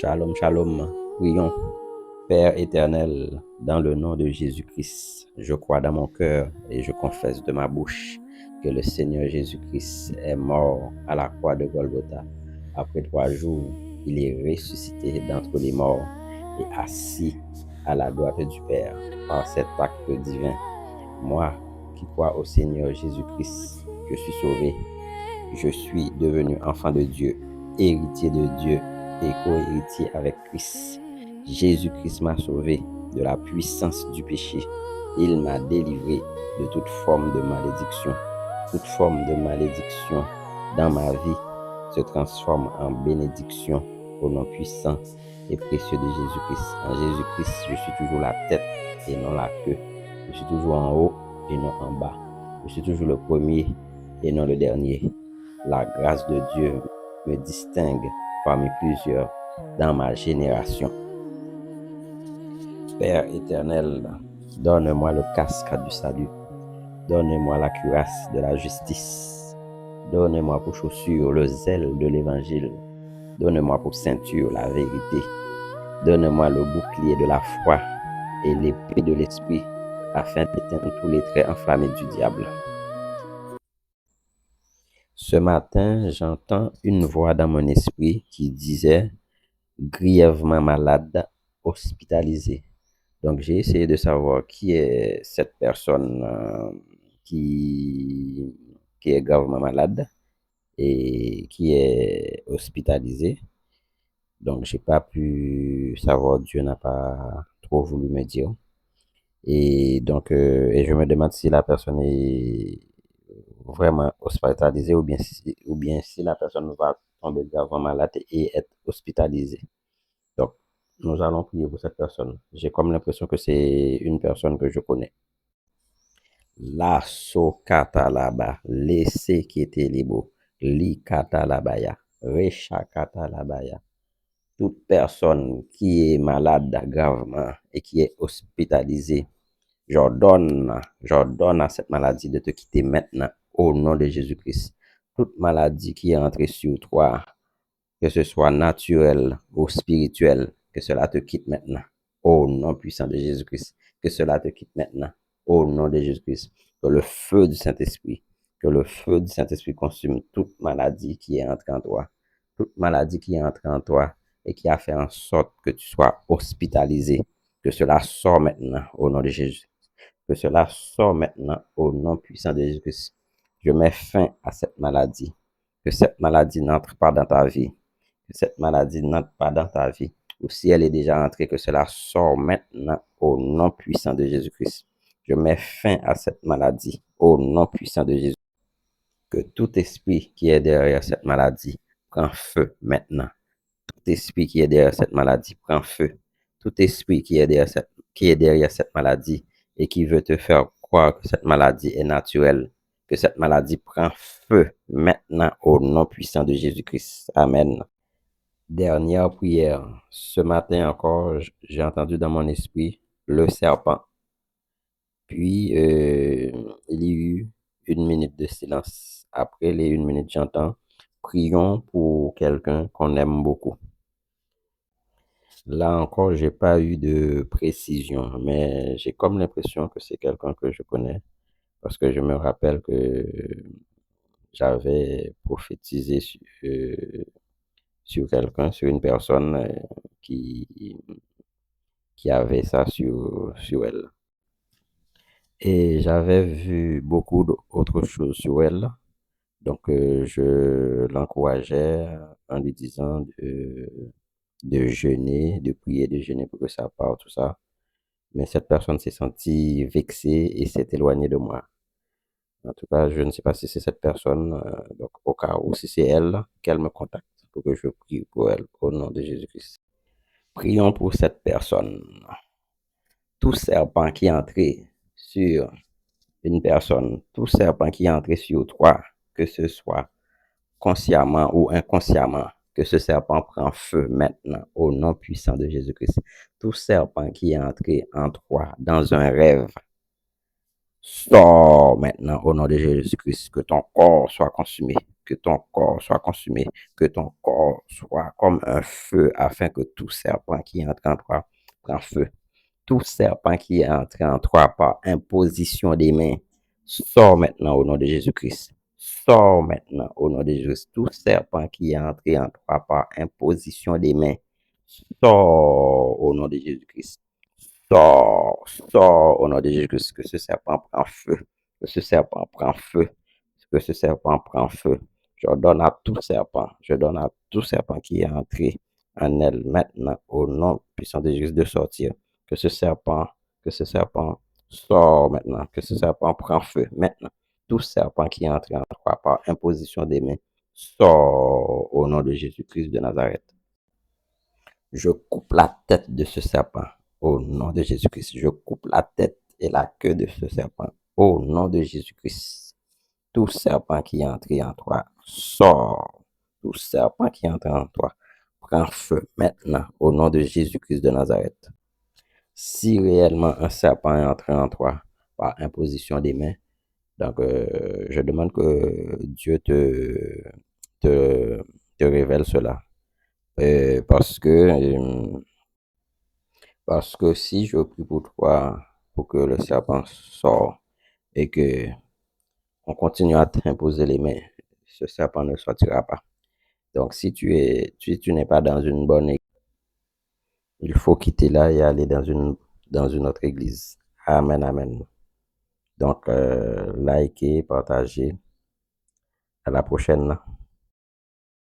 Shalom, shalom. Prions. Père éternel, dans le nom de Jésus-Christ, je crois dans mon cœur et je confesse de ma bouche que le Seigneur Jésus-Christ est mort à la croix de Golgotha. Après 3 jours, il est ressuscité d'entre les morts et assis à la droite du Père par cet acte divin. Moi qui crois au Seigneur Jésus-Christ, je suis sauvé. Je suis devenu enfant de Dieu, héritier de Dieu et co-héritier avec Christ. Jésus-Christ m'a sauvé de la puissance du péché. Il m'a délivré de toute forme de malédiction. Toute forme de malédiction dans ma vie se transforme en bénédiction au nom puissant et précieux de Jésus-Christ. En Jésus-Christ, je suis toujours la tête et non la queue. Je suis toujours en haut et non en bas. Je suis toujours le premier et non le dernier. La grâce de Dieu me distingue parmi plusieurs dans ma génération. Père éternel, donne-moi le casque du salut. Donne-moi la cuirasse de la justice. Donne-moi pour chaussure le zèle de l'évangile. Donne-moi pour ceinture la vérité. Donne-moi le bouclier de la foi et l'épée de l'esprit afin d'éteindre tous les traits enflammés du diable. Ce matin, j'entends une voix dans mon esprit qui disait « grièvement malade, hospitalisé ». Donc, j'ai essayé de savoir qui est cette personne qui est gravement malade et qui est hospitalisée. Donc, j'ai pas pu savoir, Dieu n'a pas trop voulu me dire. Et donc, et je me demande si la personne est vraiment hospitalisée ou bien si la personne va tomber gravement malade et être hospitalisée. Donc, nous allons prier pour cette personne. J'ai comme l'impression que c'est une personne que je connais. La so katalaba, laissez qui était libre, li katalabaya, recha katalabaya. Toute personne qui est malade gravement et qui est hospitalisée, j'ordonne à cette maladie de te quitter maintenant au nom de Jésus-Christ. Toute maladie qui est entrée sur toi, que ce soit naturel ou spirituel, que cela te quitte maintenant au nom puissant de Jésus-Christ. Que cela te quitte maintenant au nom de Jésus-Christ. Que le feu du Saint-Esprit, consume toute maladie qui est entrée en toi. Toute maladie qui est entrée en toi et qui a fait en sorte que tu sois hospitalisé. Que cela sort maintenant au nom de Jésus. Que cela sort maintenant au nom puissant de Jésus-Christ. Je mets fin à cette maladie. Que cette maladie n'entre pas dans ta vie. Que cette maladie n'entre pas dans ta vie. Ou si elle est déjà entrée, que cela sort maintenant au nom puissant de Jésus-Christ. Je mets fin à cette maladie au nom puissant de Jésus. Que tout esprit qui est derrière cette maladie prend feu maintenant. Tout esprit qui est derrière cette maladie prend feu. Tout esprit qui est derrière cette maladie et qui veut te faire croire que cette maladie est naturelle, que cette maladie prend feu maintenant au nom puissant de Jésus-Christ. Amen. Dernière prière. Ce matin encore, j'ai entendu dans mon esprit le serpent. Puis, il y a eu 1 minute de silence. Après les 1 minute, j'entends « Prions pour quelqu'un qu'on aime beaucoup ». Là encore, j'ai pas eu de précision, mais j'ai comme l'impression que c'est quelqu'un que je connais parce que je me rappelle que j'avais prophétisé sur quelqu'un, sur une personne qui, qui avait ça sur elle. Et j'avais vu beaucoup d'autres choses sur elle. Donc, je l'encourageais en lui disant de jeûner, de prier, de jeûner pour que ça parte, tout ça. Mais cette personne s'est sentie vexée et s'est éloignée de moi. En tout cas, je ne sais pas si c'est cette personne. Donc, au cas où, si c'est elle, qu'elle me contacte pour que je prie pour elle au nom de Jésus-Christ. Prions pour cette personne. Tout serpent qui est entré sur une personne, tout serpent qui est entré sur toi, que ce soit consciemment ou inconsciemment, que ce serpent prend feu maintenant au nom puissant de Jésus-Christ. Tout serpent qui est entré en toi dans un rêve, sors maintenant au nom de Jésus-Christ, que ton corps soit consumé. que ton corps soit consumé, que ton corps soit comme un feu, afin que tout serpent qui entre en toi prend feu. Tout serpent qui est entré en toi par imposition des mains, sors maintenant au nom de Jésus-Christ. Sors maintenant au nom de Jésus. Tout serpent qui est entré en toi par imposition des mains, sors au nom de Jésus-Christ. Sors, sors au nom de Jésus-Christ, que ce serpent prend feu, que ce serpent prend feu, que ce serpent prend feu. Je donne à tout serpent qui est entré en elle maintenant, au nom puissant de Jésus, de sortir. Que ce serpent, que ce serpent sort maintenant, que ce serpent prend feu maintenant. Tout serpent qui est entré en toi par imposition des mains, sort au nom de Jésus-Christ de Nazareth. Je coupe la tête de ce serpent au nom de Jésus-Christ. Je coupe la tête et la queue de ce serpent au nom de Jésus-Christ. Tout serpent qui est entré en toi sort. Tout serpent qui est entré en toi prend feu maintenant au nom de Jésus-Christ de Nazareth. Si réellement un serpent est entré en toi par imposition des mains, donc je demande que Dieu te, te révèle cela. Parce que si je prie pour toi, pour que le serpent sorte et que on continue à t'imposer les mains, ce serpent ne sortira pas. Donc, si tu n'es pas dans une bonne église, il faut quitter là et aller dans une autre église. Amen, amen. Donc, likez, partagez. À la prochaine.